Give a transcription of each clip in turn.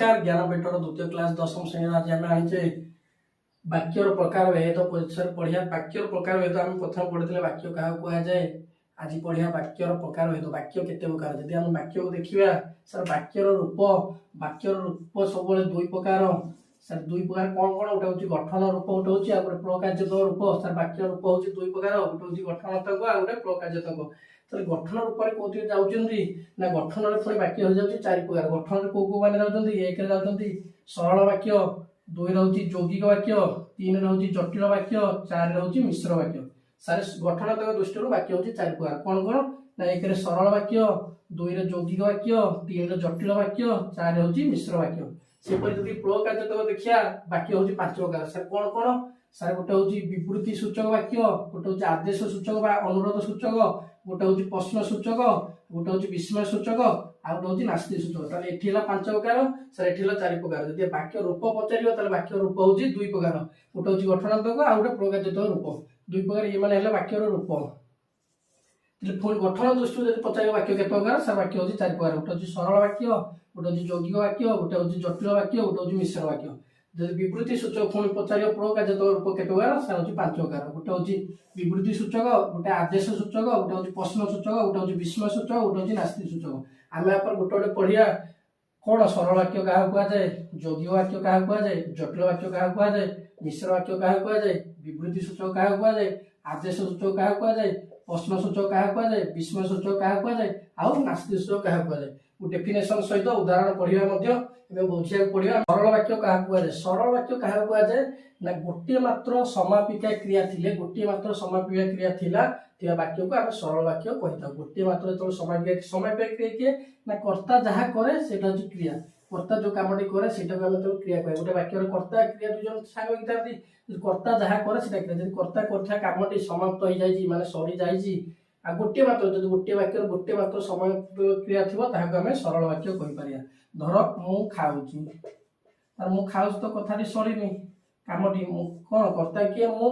ज्ञान पेटर द्वितीय क्लास दशम श्रेणी आज आम आनीचे वाक्यर प्रकार भेद विषय पढ़िया। वाक्यर प्रकार भेद आम प्रथम पढ़ी वाक्य क्या कहुए। आज पढ़िया वाक्यर प्रकार भेद वाक्य केते प्रकार। जदि आम वाक्य को देखा सर वाक्यर रूप सब दुई प्रकार। सर दुई प्रकार कौन कौन गोटे हूँ गठन रूप गोटे हूँ प्रकार्यत्मक रूप। सर वाक्य रूप हूँ दुई प्रकार गोटे हूँ गठनात्मक आ गोटे प्रकार्यत्मक। तो गठन रूप में कौन जाऊँगी ना गठन में पुणी वाक्य हो जाए चार प्रकार। गठन में कौ मैंने जाऊँगी एक जाऊँगी सरल वाक्य, दुई रही यौगिक वाक्य, तीन रही जटिल वाक्य, चार रही मिश्र वाक्य। सारे गठनात्मक दृष्टि वाक्य हूँ चार प्रकार कौन कौन ना एक सरल वाक्य, दुई यौगिक वाक्य, तीन जटिल वाक्य, चार हूँ मिश्र वाक्य। सेपरी जब प्रकार्यत्मक देखिया वाक्य हूँ पांच प्रकार। सर कौन कौन सर गोटे हूँ विवृत्ति सूचक वाक्य, गोटे हूँ आदेश सूचक अनुरोध सूचक, गोटे हूँ प्रश्न सूचक, गोटे हूँ विस्मय सूचक, आ गोटे हूँ नास्ति सूचक। ये पांच प्रकार सर ये चार प्रकार। जब वाक्य रूप पचार वाक्य रूप हूँ दुई प्रकार गोटे हूँ गठनात्मक आ गोटे प्रकार्यत्मक रूप दुई प्रकार। ये मैंने वाक्यर रूप पुणी गठन दृष्टि जब पचार वाक्य के प्रकार सर वाक्य हूँ चार प्रकार। गोटे हूँ सरल वाक्य, गोटे हूँ यौगिक वाक्य, गोटे हूँ जटिल वाक्य, गोटे हूँ मिश्र वाक्य। जब विवृत्ति सूचक पुणी पचार प्रकार्यत्मक रूप के प्रकार सर हूँ पांच प्रकार। गोटे हूँ विवृत्ति सूचक, गोटे आदेश सूचक, गोटे हूँ प्रश्न सूचक, गोटे हूँ विस्मय सूचक, गोटे हूँ नास्ति सूचक। आम गोटे गोटे पढ़िया कौन सरल वाक्य क्या कहुए, यौगिक वाक्य क्या कहुए, जटिल वाक्य क्या कहुए, मिश्र वाक्य क्या कहुए, विवृत्ति सूचक क्या कहुए, आदेश सूचक क्या कहुए, प्रश्न सूचक क्या कहुए, विस्मय सूचक क्या कहुए, आउ नास्ति सूचक क्या कहुए। डेफिनेशन सहित उदाहरण पढ़िया बुझा पड़ा। सरल वाक्य क्या कहुए, सरल वाक्य क्या कहुए ना गोटे मात्र समापिका क्रिया थिले, गोटे मात्र समापिका क्रिया थिला वाक्य को आम सरल वाक्य कही था। गोटे मात्र जो समापिका क्रिया किए ना कर्ता जहाँ करे से क्रिया, कर्ता जो कमटी करे से क्रिया कहे। गोटे वाक्य कर्ता क्रिया दुई जन सांग था कर्ता जहाँ करे से क्रिया। जब कर्ता कर कमटी समाप्त हो जाए माने सरी जाइए आ गोटे मात्र जो गोटे वाक्य गोटे मात्र समय क्रिया थी आम सरल वाक्य कहीपर। धर मु खाऊँ मु खाऊँ तो कथाटी सरीनी कमटी कौन कर्ता किए मु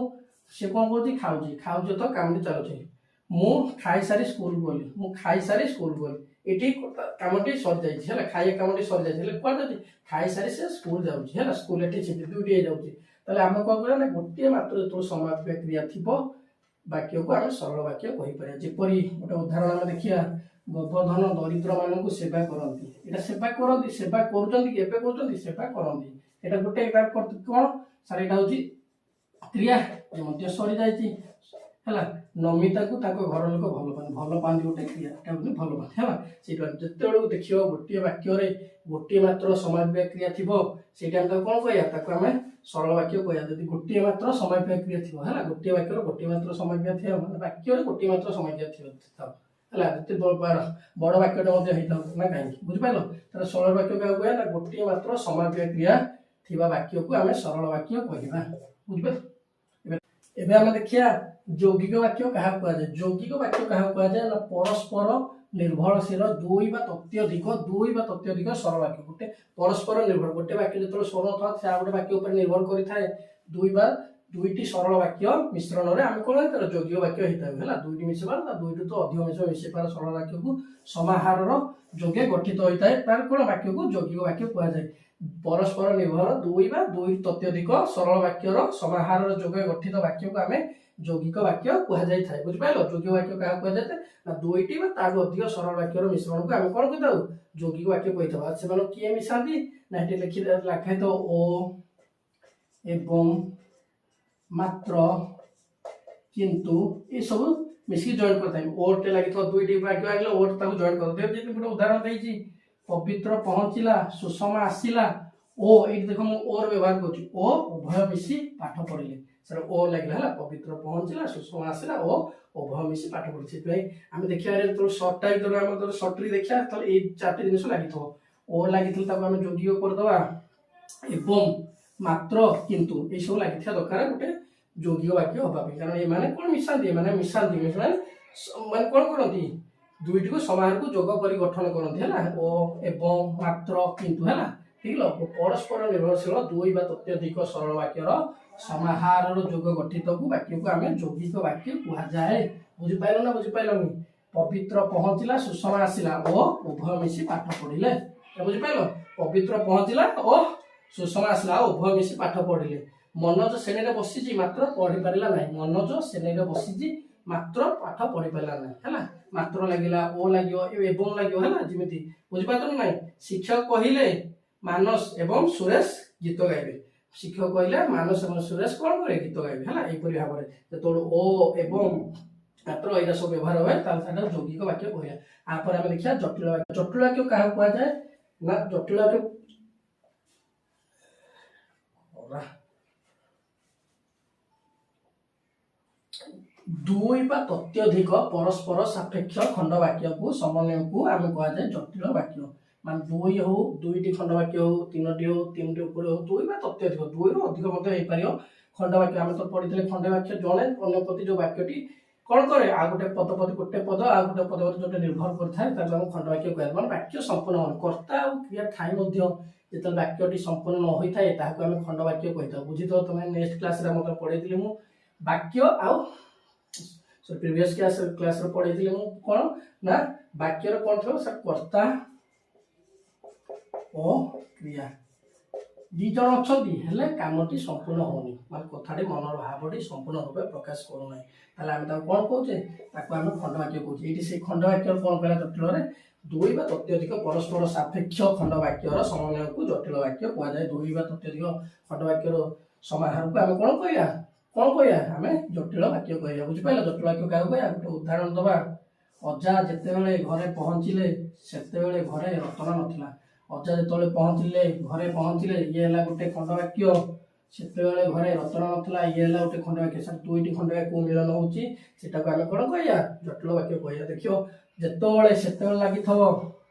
से कौन कौन खाऊँ खाऊँ तो कमटी चलुचे मु खाई सारी स्कूल गली मु खाई सारी स्कूल गली ये कमटी सरी जाए खाइए कमटी सरी जाए कौन जाए खाई सारी से स्कूल जाऊँगी स्कूल ये छिपी दुईटी जाऊँगी। आम कौन करा गोटे मात्र जो समापिका क्रिया थी वाक्य को आम सरल वाक्य कहीपर। जपरी गोटे उदाहरण आम देखिए गोवर्धन दरिद्र मानक सेवा करती यहाँ सेवा करती सेवा कर सेवा करती यहाँ गोटे कौन सर यहाँ हूँ क्रिया सरी जाए नमिता को घर लोक भल पाती गोटे क्रिया भल पाते है से जो देख गोटे वाक्य गोटे मात्र समापिका क्रिया थी से कौन कह आम सरल वाक्य कह। जब गोटे मात्र समापिका क्रिया थी है गोटे वाक्य गोटे मात्र समापिका थी वाक्य गोटे मात्र समापिका है बड़ वाक्य ना कहीं बुझिपाल। तर सरल वाक्य क्या कह ना गोटे मात्र समापिका क्रिया थी वाक्य को आम सरल वाक्य कह बुझिपाल। एबे आम देखिया यौगिक वाक्य क्या कहुए। यौगिक वाक्य क्या कहुए ना परस्पर निर्भरशील दुई बा तत्यधिक सरल वाक्य गोटे परस्पर निर्भर गोटे वाक्य जो स्वर था गोटे वाक्य उपर निर्भर करें दुई बा दुईटी सरल वाक्य मिश्रण में आम कौन यौगिक वाक्य होता है दुईटी मिसेबार दुईटी तो अधिक मिसेबार सरल वाक्य को समाहार जोगे गठित होता है तार कौन वाक्य को यौगिक वाक्य कहुए। परस्पर निर्भर दुई बा दुई तत्यधिक सरल वाक्यर समाहार जोगे गठित वाक्य को आम यौगिक वाक्य कहुए बुझिपाल। यौगिक वाक्य क्या कहुए ना दुईटी अधिक सरल वाक्यर मिश्रण को आम कौन कही यौगिक वाक्य कही से किए मिशाती ना ये लिखाई तो ओ एवं मात्र किंतु ये सब मिसिक जॉइन करता है ओटे लगी दुईटी वाक्य आगे ओट जॉइन कर गोटे उदाहरण देती पवित्र पहुँचला सुषमा आसला ओ ये देख मुझे ओर व्यवहार कर ओ उभय मिसी पाठ पढ़ले सर ओ लगे है पवित्र पहुँचला सुषमा आसला ओ उभय मिसी पाठ पढ़े से आम देखा जो सर्ट टाइप जो सर्ट्री देखा तो ये चार्टी जिन लगी ओ लगी आम यौगिक करदे एवं मात्र किंतु ये सब लगी दरकार गोटे यौगिक वाक्य हाँपाई कारण ये कौन मिशाती मिशाती मैंने कौन करती दुईटी को समाहार को जोग कर गठन करती है ओ एवं मात्र किंतु है ठीक है परस्पर निर्भरशील दुई बा तत्यधिक सरल वाक्यर समाहार जोग गठित को वाक्य को आम यौगिक वाक्य कहुए बुझिपाल ना बुझिपालनी पवित्र पहुँचला सुषमा आसला ओ उभय मिसी पाठ पढ़ले बुझिपाल ପବିତ୍ର ପହଞ୍ଚିଲା ଓ ସୁଷମା ଆସିଲା ଆଉ ଉଭୟ ମିଶି ପାଠ ପଢିଲେ। ମନୋଜ ଶ୍ରେଣୀରେ ବସିଛି ମାତ୍ର ପଢି ପାରିଲା ନାହିଁ। ମନୋଜ ଶ୍ରେଣୀରେ ବସିଛି ମାତ୍ର ପାଠ ପଢି ପାରିଲା ନାହିଁ ହେଲା। ମାତ୍ର ଲାଗିଲା, ଓ ଲାଗିବ, ଏବଂ ଲାଗିବ ହେଲା। ଯେମିତି ବୁଝିପାରୁଛ ନା ନାଇଁ? ଶିକ୍ଷକ କହିଲେ ମାନସ ଏବଂ ସୁରେଶ ଗୀତ ଗାଇବେ। ଶିକ୍ଷକ କହିଲେ ମାନସ ଏବଂ ସୁରେଶ କଣ କରିବେ? ଗୀତ ଗାଇବେ ହେଲା। ଏହିପରି ଭାବରେ ଯେତେବେଳେ ଓ ଏବଂ ମାତ୍ର ଏଇଟା ସବୁ ବ୍ୟବହାର ହୁଏ ତାହେଲେ ସେଟା ଯୌଗିକ ବାକ୍ୟ କହିବା। ତାପରେ ଆମେ ଦେଖିବା ଜଟିଳ ବାକ୍ୟ। ଜଟିଳ ବାକ୍ୟ କାହାକୁ କୁହାଯାଏ ନା ଜଟିଳ ବାକ୍ୟ ଦୁଇ ବା ତତ୍ୟଧିକ ପରସ୍ପର ସାପେକ୍ଷ ଖଣ୍ଡ ବାକ୍ୟକୁ ସମନ୍ୱୟକୁ ଆମେ କୁହାଯାଏ ଜଟିଳ ବାକ୍ୟ। ମାନେ ଦୁଇ ହଉ, ଦୁଇଟି ଖଣ୍ଡ ବାକ୍ୟ ହଉ, ତିନୋଟି ହଉ, ତିନିଟି ଉପରେ ହଉ, ଦୁଇ ବା ତତ୍ୟଧିକ, ଦୁଇରୁ ଅଧିକ ମଧ୍ୟ ହେଇପାରିବ ଖଣ୍ଡ ବାକ୍ୟ। ଆମେ ତ ପଢିଥିଲେ ଖଣ୍ଡ ବାକ୍ୟ ଜଣେ ଅନ୍ୟ ପ୍ରତି ଯୋଉ ବାକ୍ୟଟି କଣ କରେ ଆଉ ଗୋଟେ ପଦ ପ୍ରତି ଗୋଟେ ପଦ ଆଉ ଗୋଟେ ପଦ ପ୍ରତି ଯୋଉଟା ନିର୍ଭର କରିଥାଏ ତାକୁ ଆମେ ଖଣ୍ଡ ବାକ୍ୟ କୁହାଯାଏ। ମାନେ ବାକ୍ୟ ସମ୍ପୂର୍ଣ୍ଣ ହଉନି, କର୍ତ୍ତା ଆଉ କ୍ରିୟା ଥାଇ ମଧ୍ୟ ଯେତେବେଳେ ବାକ୍ୟଟି ସମ୍ପୂର୍ଣ୍ଣ ନ ହୋଇଥାଏ ତାହାକୁ ଆମେ ଖଣ୍ଡ ବାକ୍ୟ କହିଥାଉ। ବୁଝିଥାଉ ତମେ ନେକ୍ସଟ କ୍ଲାସରେ ମଧ୍ୟ ପଢେଇଥିଲି ମୁଁ ବାକ୍ୟ ଆଉ ପ୍ରିଭିୟସ କ୍ଲାସରେ ପଢେଇଥିଲି ମୁଁ କଣ ନା ବାକ୍ୟର କଣ ଥିବ ସେ କର୍ତ୍ତା ଓ କ୍ରିୟା ଦି ଜଣ ଅଛନ୍ତି ହେଲେ କାମଟି ସମ୍ପୂର୍ଣ୍ଣ ହଉନି, ମାନେ କଥାଟି ମନର ଭାବଟି ସମ୍ପୂର୍ଣ୍ଣ ରୂପେ ପ୍ରକାଶ କରୁନାହିଁ, ତାହେଲେ ଆମେ ତାକୁ କଣ କହୁଛେ? ତାକୁ ଆମେ ଖଣ୍ଡ ବାକ୍ୟ କହୁଛେ। ଏଇଠି ସେଇ ଖଣ୍ଡ ବାକ୍ୟ କଣ କହିଲା ଜଟିଳରେ? ଦୁଇ ବା ତତ୍ୟଧିକ ପରସ୍ପର ସାପେକ୍ଷ ଖଣ୍ଡ ବାକ୍ୟର ସମନ୍ୱୟକୁ ଜଟିଳ ବାକ୍ୟ କୁହାଯାଏ। ଦୁଇ ବା ତତ୍ୟଧିକ ଖଣ୍ଡ ବାକ୍ୟର ସମାହାରକୁ ଆମେ କଣ କହିବା? କଣ କହିବା? ଆମେ ଜଟିଳ ବାକ୍ୟ କହିବା। ବୁଝିପାରିଲ? ଜଟିଳ ବାକ୍ୟ କାହାକୁ କହିବା? ଗୋଟେ ଉଦାହରଣ ଦବା। ଅଜା ଯେତେବେଳେ ଘରେ ପହଞ୍ଚିଲେ ସେତେବେଳେ ଘରେ ରତନ ନଥିଲା। ଅଜା ଯେତେବେଳେ ଘରେ ପହଞ୍ଚିଲେ ଇଏ ହେଲା ଗୋଟେ ଖଣ୍ଡ ବାକ୍ୟ। ସେତେବେଳେ ଘରେ ରତନ ନଥିଲା ଇଏ ହେଲା ଗୋଟେ ଖଣ୍ଡ ବାକ୍ୟ। ସେ ଦୁଇଟି ଖଣ୍ଡ ବାକ୍ୟ ମିଳନ ହଉଛି, ସେଟାକୁ ଆମେ କଣ କହିବା? ଜଟିଳ ବାକ୍ୟ କହିବା। ଦେଖିବ ଯେତେବେଳେ ସେତେବେଳେ ଲାଗିଥିବ,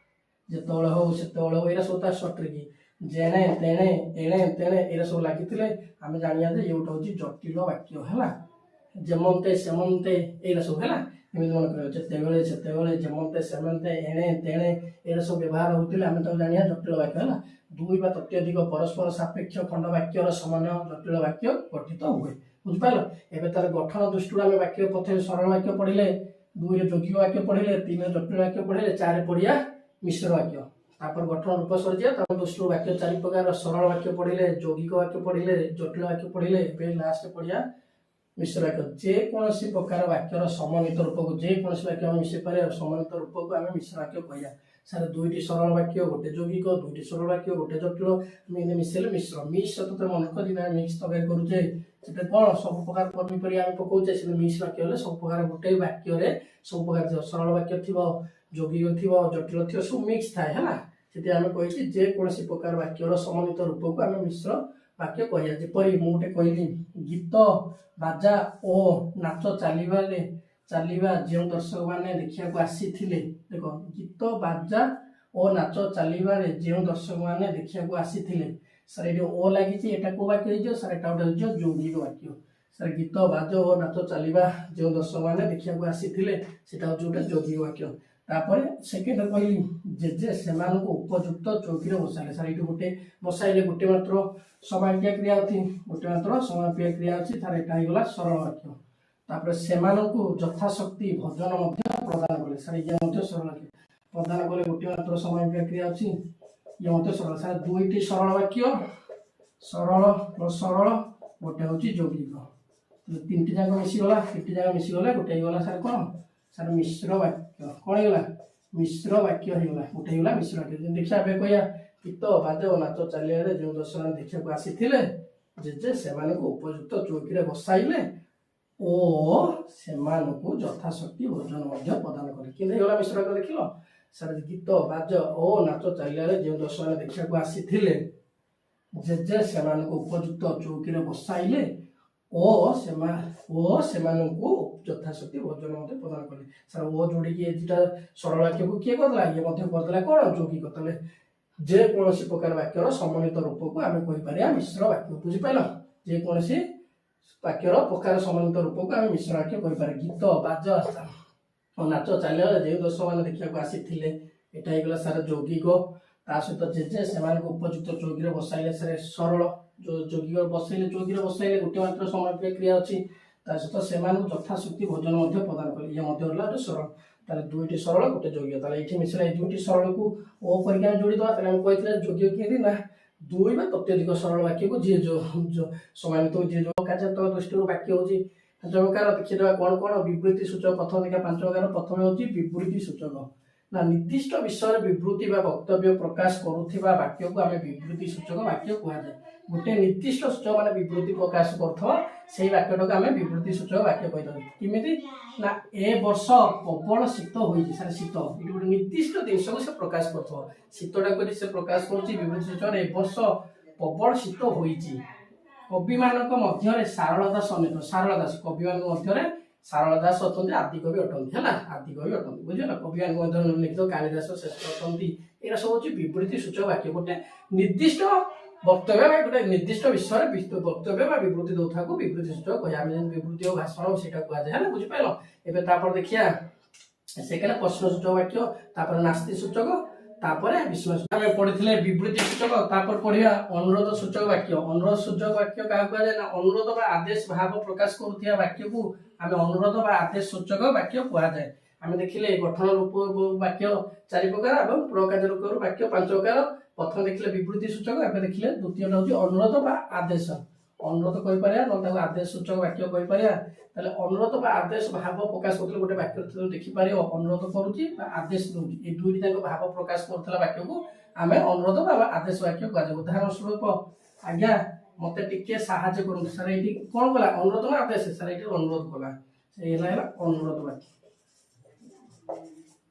ଯେତେବେଳେ ହଉ ସେତେବେଳେ ହଉ, ଏଇଟା ସବୁ ତାର ସଟ୍ରିକି। ଯେଣେ ତେଣେ ଏଣେ ତେଣେ ଏଇଟା ସବୁ ଲାଗିଥିଲେ ଆମେ ଜାଣିବା ଯେ ଇଏ ଗୋଟେ ହଉଛି ଜଟିଳ ବାକ୍ୟ ହେଲା। ଯେମନ୍ତେ ସେମନ୍ତେ ଏଇଟା ସବୁ ହେଲା। ଏମିତି ମନେ କରିବ ଯେତେବେଳେ ସେତେବେଳେ ଯେମନ୍ତେ ସେମନ୍ତେ ଏଣେ ତେଣେ ଏଇଟା ସବୁ ବ୍ୟବହାର ହଉଥିଲେ ଆମେ ତାକୁ ଜାଣିବା ଜଟିଳ ବାକ୍ୟ ହେଲା। ଦୁଇ ବା ତତ୍ୟଧିକ ପରସ୍ପର ସାପେକ୍ଷ ଖଣ୍ଡ ବାକ୍ୟର ସମନ୍ୱୟ ଜଟିଳ ବାକ୍ୟ ଗଠିତ ହୁଏ। ବୁଝିପାରିଲ? ଏବେ ତାର ଗଠନ ଦୃଷ୍ଟିରୁ ଆମେ ବାକ୍ୟ ପ୍ରଥମେ ସରଳ ବାକ୍ୟ ପଢିଲେ, ଦୁଇରେ ଯୌଗିକ ବାକ୍ୟ ପଢିଲେ, ତିନିରେ ଜଟିଳ ବାକ୍ୟ ପଢିଲେ, ଚାରି ପଢିବା ମିଶ୍ର ବାକ୍ୟ। ତାପରେ ଗଠନ ରୂପ ସରିଯିବ। ତାପରେ ଦୃଷ୍ଟିରୁ ବାକ୍ୟ ଚାରି ପ୍ରକାର। ସରଳ ବାକ୍ୟ ପଢିଲେ, ଯୌଗିକ ବାକ୍ୟ ପଢିଲେ, ଜଟିଳ ବାକ୍ୟ ପଢିଲେ, ଏବେ ଲାଷ୍ଟ ପଢିବା ମିଶ୍ର ବାକ୍ୟ। ଯେକୌଣସି ପ୍ରକାର ବାକ୍ୟର ସମନ୍ୱିତ ରୂପକୁ, ଯେକୌଣସି ବାକ୍ୟ ଆମେ ମିଶେଇ ପାରିବା ସମନ୍ୱିତ ରୂପକୁ ଆମେ ମିଶ୍ର ବାକ୍ୟ କହିବା। ସାର୍ ଦୁଇଟି ସରଳ ବାକ୍ୟ, ଗୋଟେ ଯୌଗିକ, ଦୁଇଟି ସରଳ ବାକ୍ୟ, ଗୋଟେ ଜଟିଳ, ଆମେ ମିଶେଇଲେ ମିଶ୍ର। ମିକ୍ସ ତ ମନେ କରି ମିକ୍ସ ତରକାରୀ କରୁଛେ, ସେଟା କଣ ସବୁ ପ୍ରକାର ପନିପରିବା ଆମେ ପକଉଛେ, ସେଟା ମିକ୍ସ ବାକ୍ୟ ହେଲେ ସବୁ ପ୍ରକାର ଗୋଟେ ବାକ୍ୟରେ ସବୁ ପ୍ରକାର ଥିବ। ସରଳ ବାକ୍ୟ ଥିବ, ଯୌଗିକ ଥିବ, ଜଟିଳ ଥିବ, ସବୁ ମିକ୍ସ ଥାଏ ହେଲା। ସେଥିପାଇଁ ଆମେ କହିଛି ଯେକୌଣସି ପ୍ରକାର ବାକ୍ୟର ସମନ୍ୱିତ ରୂପକୁ ଆମେ ମିଶ୍ର ବାକ୍ୟ କହିବା। ଯେପରି ମୁଁ ଗୋଟେ କହିଲି ଗୀତ ବାଜା ଓ ନାଚ ଚାଲିବା ଯେଉଁ ଦର୍ଶକ ମାନେ ଦେଖିବାକୁ ଆସିଥିଲେ। ଦେଖ ଗୀତ ବାଜା ଓ ନାଚ ଚାଲିବାରେ ଯେଉଁ ଦର୍ଶକ ମାନେ ଦେଖିବାକୁ ଆସିଥିଲେ, ସାର୍ ଏଠି ଓ ଲାଗିଛି, ଏଟା କୋଉ ବାକ୍ୟ ହେଇଯିବ? ସାର୍ ଏଟା ଗୋଟେ ହେଇଯିବ ଯୌଗିକ ବାକ୍ୟ। ସାର୍ ଗୀତ ବାଜା ଓ ନାଚ ଚାଲିବା ଯେଉଁ ଦର୍ଶକ ମାନେ ଦେଖିବାକୁ ଆସିଥିଲେ, ସେଟା ହଉଛି ଗୋଟେ ଯୌଗିକ ବାକ୍ୟ। ତାପରେ ସେକେଣ୍ଡ କହିଲି ଜେଜେ ସେମାନଙ୍କୁ ଉପଯୁକ୍ତ ଚୌକିରେ ବସାଇଲେ। ସାର୍ ଏଇଠି ଗୋଟେ ବସାଇଲେ, ଗୋଟେ ମାତ୍ର ସମାପିକା କ୍ରିୟା ଅଛି, ଗୋଟେ ମାତ୍ର ସମାପିକା କ୍ରିୟା ଅଛି, ତାର ଏଟା ହେଇଗଲା ସରଳ ବାକ୍ୟ। ତାପରେ ସେମାନଙ୍କୁ ଯଥାଶକ୍ତି ଭୋଜନ ମଧ୍ୟ ପ୍ରଦାନ କଲେ। ସାର୍ ଇଏ ମଧ୍ୟ ସରଳ ବାକ୍ୟ। ପ୍ରଦାନ କଲେ ଗୋଟେ ମାତ୍ର ସମାପିକା କ୍ରିୟା ଅଛି, ଇଏ ମଧ୍ୟ ସରଳ। ସାର୍ ଦୁଇଟି ସରଳ ବାକ୍ୟ, ସରଳ ସରଳ, ଗୋଟେ ହଉଛି ଯୌଗିକ। ତିନିଟି ଯାକ ମିଶିଗଲା, ଗୋଟେ ହେଇଗଲା ସାର୍ କଣ? ସାର୍ ମିଶ୍ର ବାକ୍ୟ। କଣ ହେଇଗଲା? ମିଶ୍ର ବାକ୍ୟ ହେଇଗଲା, ଗୋଟେ ହେଇଗଲା ମିଶ୍ର ବାକ୍ୟ। ଦେଖିବା ଏବେ କହିବା ଗୀତ ବାଜା ଓ ନାଚ ଚାଲିବାରେ ଯେଉଁ ଦର୍ଶକ ଦେଖିବାକୁ ଆସିଥିଲେ, ଜେଜେ ସେମାନଙ୍କୁ ଉପଯୁକ୍ତ ଚୌକିରେ ବସାଇଲେ ଓ ସେମାନଙ୍କୁ ଯଥାଶକ୍ତି ଭୋଜନ ମଧ୍ୟ ପ୍ରଦାନ କଲେ। କେମିତି ହେଇଗଲା ମିଶ୍ର ବାକ୍ୟ ଦେଖିଲ? ସାର୍ ଗୀତ ବାଜା ଓ ନାଚ ଚାଲିବାରେ ଯେଉଁ ଦର୍ଶକ ଦେଖିବାକୁ ଆସିଥିଲେ, ଜେଜେ ସେମାନଙ୍କୁ ଉପଯୁକ୍ତ ଚୌକିରେ ବସାଇଲେ ଓ ସେମାନଙ୍କୁ ଯଥାଶକ୍ତି ଭୋଜନ ମଧ୍ୟ ପ୍ରଦାନ କଲେ। ସାର୍ ଓ ଯୋଡ଼ିକି ଏଟା ସରଳ ବାକ୍ୟକୁ କିଏ କରିଦେଲା? ଇଏ ମଧ୍ୟ କରିଦେଲା କଣ? ଯୌଗିକ। ତାହେଲେ ଯେକୌଣସି ପ୍ରକାର ବାକ୍ୟର ସମନ୍ୱିତ ରୂପକୁ ଆମେ କହିପାରିବା ମିଶ୍ର ବାକ୍ୟ। ବୁଝିପାରିଲ? ଯେକୌଣସି ବାକ୍ୟର ପ୍ରକାର ସମନ୍ୱିତ ରୂପକୁ ଆମେ ମିଶ୍ର ବାକ୍ୟ କହିପାରିବା। ଗୀତ ବାଜା ଓ ନାଚ ଚାଲିବାରେ ଯେଉଁ ଦର୍ଶକ ମାନେ ଦେଖିବାକୁ ଆସିଥିଲେ, ଏଟା ହେଇଗଲା ସାର୍ ଯୌଗିକ। ତା ସହିତ ଜେଜେ ସେମାନଙ୍କୁ ଉପଯୁକ୍ତ ଚୌକିରେ ବସାଇଲେ, ସାର୍ ସରଳ। ଯୌଗିକ ବସାଇଲେ, ଚୌକିରେ ବସାଇଲେ, ଗୋଟେ ମାତ୍ର ସମାପିକା କ୍ରିୟା ଅଛି। ତା ସହିତ ସେମାନଙ୍କୁ ଯଥାଶକ୍ତି ଭୋଜନ ମଧ୍ୟ ପ୍ରଦାନ କଲେ, ଇଏ ମଧ୍ୟ ହେଲା ଗୋଟେ ସରଳ। তাহলে ଦୁଇଟି ସରଳ ଗୋଟେ ଯୋଗ୍ୟ ତାହେଲେ ଏଠି ମିଶିଲା এই ଦୁଇଟି ସରଳକୁ ଓ କରିକି ଆମେ ଯୋଡ଼ିଦେବା ତାହେଲେ ଆମେ କହିଥିଲେ ଯୋଗ୍ୟ କେମିତି ନା ଦୁଇ ବା ତତ୍ୟଧିକ ସରଳ ବାକ୍ୟକୁ ଯିଏ ସମାନିତ ଯିଏ ଯୋଗ କାର୍ଯ୍ୟାତ୍ମକ ଦୃଷ୍ଟିରୁ ବାକ୍ୟ ହେଉଛି ପାଞ୍ଚ ପ୍ରକାର ଦେଖିଦେବା କ'ଣ କ'ଣ ବିବୃତ୍ତି ସୂଚକ ପ୍ରଥମ ଦେଖିବା ପାଞ୍ଚ ପ୍ରକାର ପ୍ରଥମେ ହେଉଛି ବିବୃତ୍ତି ସୂଚକ ନା ନିର୍ଦ୍ଦିଷ୍ଟ ବିଷୟରେ ବିବୃତ୍ତି ବା ବକ୍ତବ୍ୟ ପ୍ରକାଶ କରୁଥିବା ବାକ୍ୟକୁ ଆମେ ବିବୃତ୍ତି ସୂଚକ ବାକ୍ୟ କୁହାଯାଏ ଗୋଟେ ନିର୍ଦ୍ଦିଷ୍ଟ ସୂଚକ ମାନେ ବିବୃତ୍ତି ପ୍ରକାଶ କରୁଥିବା ସେଇ ବାକ୍ୟଟାକୁ ଆମେ ବିବୃତ୍ତି ସୂଚକ ବାକ୍ୟ କହିଥାଉ କେମିତି ନା ଏ ବର୍ଷ ପ୍ରବଳ ଶୀତ ହୋଇଛି ସାର୍ ଶୀତ ଏଠି ଗୋଟେ ନିର୍ଦ୍ଦିଷ୍ଟ ଜିନିଷକୁ ସେ ପ୍ରକାଶ କରୁଥିବ ଶୀତଟାକୁ ସେ ପ୍ରକାଶ କରୁଛି ବିବୃତ୍ତି ସୂଚକ ଏ ବର୍ଷ ପ୍ରବଳ ଶୀତ ହୋଇଛି କବିମାନଙ୍କ ମଧ୍ୟରେ ଶାରଳା ଦାସ ଅନେକ ଶାରଳା ଦାସ କବିମାନଙ୍କ ମଧ୍ୟରେ ଶାରଳା ଦାସ ଅଛନ୍ତି ଆଦିକବି ଅଟନ୍ତି ହେଲା ଆଦିକବି ଅଟନ୍ତି ବୁଝିଲ କବିମାନଙ୍କ ମଧ୍ୟରେ ଲିଖିତ କାଳିଦାସ ଶ୍ରେଷ୍ଠ ଅଟନ୍ତି ଏଇଟା ସବୁ ହଉଛି ବିବୃତ୍ତି ସୂଚକ ବାକ୍ୟ ଗୋଟେ ନିର୍ଦ୍ଦିଷ୍ଟ ବକ୍ତବ୍ୟ ବା ଗୋଟେ ନିର୍ଦ୍ଦିଷ୍ଟ ବିଷୟରେ ବକ୍ତବ୍ୟ ବା ବିବୃତ୍ତି ଦେଉଥାକୁ ବିବୃତ୍ତି ସୂଚକ କହିବା ଆମେ ଯେମିତି ବିବୃତ୍ତି ଓ ଭାଷଣ ସେଇଟା କୁହାଯାଏ ହେଲା ବୁଝିପାରିଲ ଏବେ ତାପରେ ଦେଖିବା ସେକେଣ୍ଡ ପ୍ରଶ୍ନ ସୂଚକ ବାକ୍ୟ ତାପରେ ନାସ୍ତି ସୂଚକ ତାପରେ ବିଶ୍ୱାସ ଆମେ ପଢିଥିଲେ ବିବୃତ୍ତି ସୂଚକ ତାପରେ ପଢିବା ଅନୁରୋଧ ସୂଚକ ବାକ୍ୟ ଅନୁରୋଧ ସୂଚକ ବାକ୍ୟ କାହାକୁ କୁହାଯାଏ ନା ଅନୁରୋଧ ବା ଆଦେଶ ଭାବ ପ୍ରକାଶ କରୁଥିବା ବାକ୍ୟକୁ ଆମେ ଅନୁରୋଧ ବା ଆଦେଶ ସୂଚକ ବାକ୍ୟ କୁହାଯାଏ ଆମେ ଦେଖିଲେ ଗଠନ ରୂପ ବାକ୍ୟ 4 ପ୍ରକାର ଏବଂ ପ୍ରକାର୍ଯ୍ୟ ରୂପରୁ ବାକ୍ୟ 5 ପ୍ରକାର ପ୍ରଥମେ ଦେଖିଲେ ବିବୃତ୍ତି ସୂଚକ ଏବେ ଦେଖିଲେ ଦ୍ୱିତୀୟଟା ହେଉଛି ଅନୁରୋଧ ବା ଆଦେଶ ଅନୁରୋଧ କହିପାରିବା ନହେଲେ ତାକୁ ଆଦେଶ ସୂଚକ ବାକ୍ୟ କହିପାରିବା ତାହେଲେ ଅନୁରୋଧ ବା ଆଦେଶ ଭାବ ପ୍ରକାଶ କରୁଥିଲେ ଗୋଟେ ବାକ୍ୟ ଦେଖିପାରିବ ଅନୁରୋଧ କରୁଛି ବା ଆଦେଶ ଦଉଛି ଏ ଦୁଇଟି ଯାକ ଭାବ ପ୍ରକାଶ କରୁଥିଲା ବାକ୍ୟକୁ ଆମେ ଅନୁରୋଧ ବା ଆଦେଶ ବାକ୍ୟ କୁହାଯାଏ ଉଦାହରଣ ସ୍ୱରୂପ ଆଜ୍ଞା ମତେ ଟିକେ ସାହାଯ୍ୟ କରନ୍ତୁ ସାର୍ ଏଇଠି କ'ଣ କଲା ଅନୁରୋଧ ନା ଆଦେଶ ସାର୍ ଏଇଠି ଅନୁରୋଧ କଲା ସେଇ ହେଲା ଅନୁରୋଧ ବାକ୍ୟ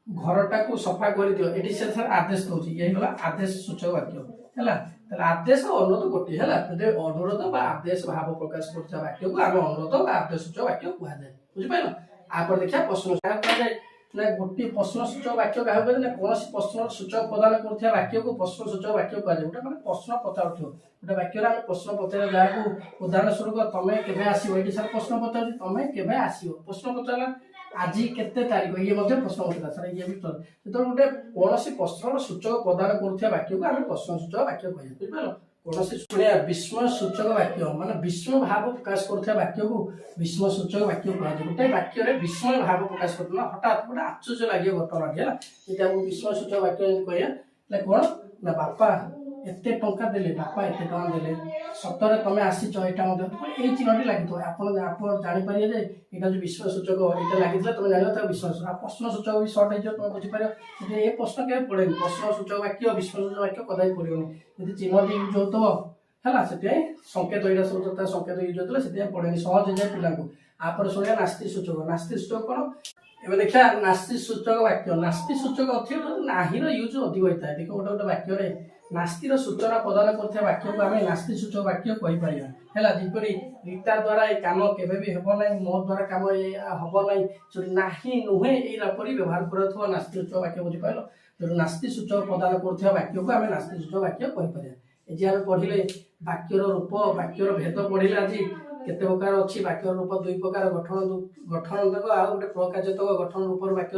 ଘରଟାକୁ ସଫା କରିଦିଅ ଏଠି ସେ ସାର୍ ଆଦେଶ ଦଉଛି ଇଏ ହେଲା ଆଦେଶ ସୂଚକ ବାକ୍ୟ ହେଲା ତାହେଲେ ଆଦେଶ ଅନୁରୋଧ ଗୋଟିଏ ହେଲା ଯଦି ଅନୁରୋଧ ବା ଆଦେଶ ଭାବ ପ୍ରକାଶ କରୁଥିବା ବାକ୍ୟକୁ ଆମେ ଅନୁରୋଧ ବା ଆଦେଶ ସୂଚକ ବାକ୍ୟ କୁହାଯାଏ ବୁଝିପାରିଲ ଆପରେ ଦେଖିବା ପ୍ରଶ୍ନ କୁହାଯାଏ ନା ଗୋଟିଏ ପ୍ରଶ୍ନ ସୂଚକ ବାକ୍ୟ କାହାକୁ କୁହାଯାଏ ନା କୌଣସି ପ୍ରଶ୍ନର ସୂଚକ ପ୍ରଦାନ କରୁଥିବା ବାକ୍ୟକୁ ପ୍ରଶ୍ନ ସୂଚକ ବାକ୍ୟ କୁହାଯାଏ ଗୋଟେ ମାନେ ପ୍ରଶ୍ନ ପଚାରୁଥିବ ଗୋଟେ ବାକ୍ୟରେ ଆମେ ପ୍ରଶ୍ନ ପଚାରିବା ଯାହାକୁ ଉଦାହରଣ ସ୍ୱରୂପ ତମେ କେବେ ଆସିବ ଏଠି ସାର୍ ପ୍ରଶ୍ନ ପଚାରୁଛି ତମେ କେବେ ଆସିବ ପ୍ରଶ୍ନ ପଚାରିଲା ଆଜି କେତେ ତାରିଖ ଇଏ ମଧ୍ୟ ପ୍ରଶ୍ନ ପଚାରିଲା ସାର୍ ଇଏ ବି ଯେତେବେଳେ ଗୋଟେ କୌଣସି ପ୍ରଶ୍ନର ସୂଚକ ପ୍ରଦାନ କରୁଥିବା ବାକ୍ୟକୁ ଆମେ ପ୍ରଶ୍ନ ସୂଚକ ବାକ୍ୟ କହିବା ବୁଝିପାରିଲ କୌଣସି ଶୁଣିବା ବିସ୍ମୟ ସୂଚକ ବାକ୍ୟ ମାନେ ବିସ୍ମୟ ଭାବ ପ୍ରକାଶ କରୁଥିବା ବାକ୍ୟକୁ ବିସ୍ମୟ ସୂଚକ ବାକ୍ୟ କୁହାଯାଏ ଗୋଟେ ବାକ୍ୟରେ ବିସ୍ମୟ ଭାବ ପ୍ରକାଶ କରୁଥିଲା ହଠାତ୍ ଗୋଟେ ଆଶ୍ଚର୍ଯ୍ୟ ଲାଗିବ ଘଟଣା ହେଲା ଯଦି ଆମକୁ ବିସ୍ମୟ ସୂଚକ ବାକ୍ୟ କହିବା ହେଲେ କ'ଣ ନା ବାପା ଏତେ ଟଙ୍କା ଦେଲେ ବାପା ଏତେ ଟଙ୍କା ଦେଲେ ସତରେ ତମେ ଆସିଛ ଏଇଟା ମଧ୍ୟ ଏଇ ଚିହ୍ନଟି ଲାଗିଥିବ ଆପଣ ଜାଣିପାରିବେ ଯେ ଏଇଟା ଯୋଉ ବିସ୍ମୟ ସୂଚକ ଏଇଟା ଲାଗିଥିଲା ତମେ ଜାଣିବ ତାକୁ ବିସ୍ମୟ ସୂଚକ ପ୍ରଶ୍ନ ସୂଚକ ବି ସର୍ଟ ହେଇଯିବ ତମେ ବୁଝିପାରିବ ଯଦି ଏ ପ୍ରଶ୍ନ କେବେ ପଡେନି ପ୍ରଶ୍ନ ସୂଚକ ବାକ୍ୟ ବିସ୍ମୟ ସୂଚକ ବାକ୍ୟ କଦାପି ପଡିବନି ଯଦି ଚିହ୍ନଟି ୟୁଜ ହଉଥିବ ହେଲା ସେଥିପାଇଁ ସଂକେତ ଏଇଟା ସବୁ ତା ସଂକେତ ୟୁଜ ହଉଥିଲା ସେଥିପାଇଁ ପଡେନି ସହଜ ହେଇଯାଏ ପିଲାଙ୍କୁ ଆପରେ ଶୁଣିବା ନାସ୍ତି ସୂଚକ କ'ଣ ଏବେ ଦେଖିବା ନାସ୍ତି ସୂଚକ ବାକ୍ୟ ନାସ୍ତି ସୂଚକ ଅଛି ନାହିଁର ୟୁଜ ଅଧିକ ହେଇଥାଏ ଦେଖ ଗୋଟେ ଗୋଟେ ବାକ୍ୟରେ ନାସ୍ତିର ସୂଚନା ପ୍ରଦାନ କରୁଥିବା ବାକ୍ୟକୁ ଆମେ ନାସ୍ତି ସୂଚକ ବାକ୍ୟ କହିପାରିବା ହେଲା ଯେପରି ରୀତା ଦ୍ୱାରା ଏ କାମ କେବେ ବି ହେବ ନାହିଁ ମୋ ଦ୍ୱାରା କାମ ହେବ ନାହିଁ ଯଦି ନାହିଁ ନୁହେଁ ଏଇପରି ବ୍ୟବହାର କରୁଥିବା ନାସ୍ତି ସୂଚକ ବାକ୍ୟ ବୁଝିପାରିଲ ତେଣୁ ନାସ୍ତି ସୂଚକ ପ୍ରଦାନ କରୁଥିବା ବାକ୍ୟକୁ ଆମେ ନାସ୍ତି ସୂଚକ ବାକ୍ୟ କହିପାରିବା ଏ ଯେ ଆମେ ପଢିଲେ ବାକ୍ୟର ରୂପ ବାକ୍ୟର ଭେଦ ପଢିଲେ ଆଜି କେତେ ପ୍ରକାର ଅଛି ବାକ୍ୟର ରୂପ 2 ପ୍ରକାର ଗଠନ ଆଉ ଗୋଟେ ପ୍ରକାର୍ଯ୍ୟତକ ଗଠନ ରୂପର ବାକ୍ୟ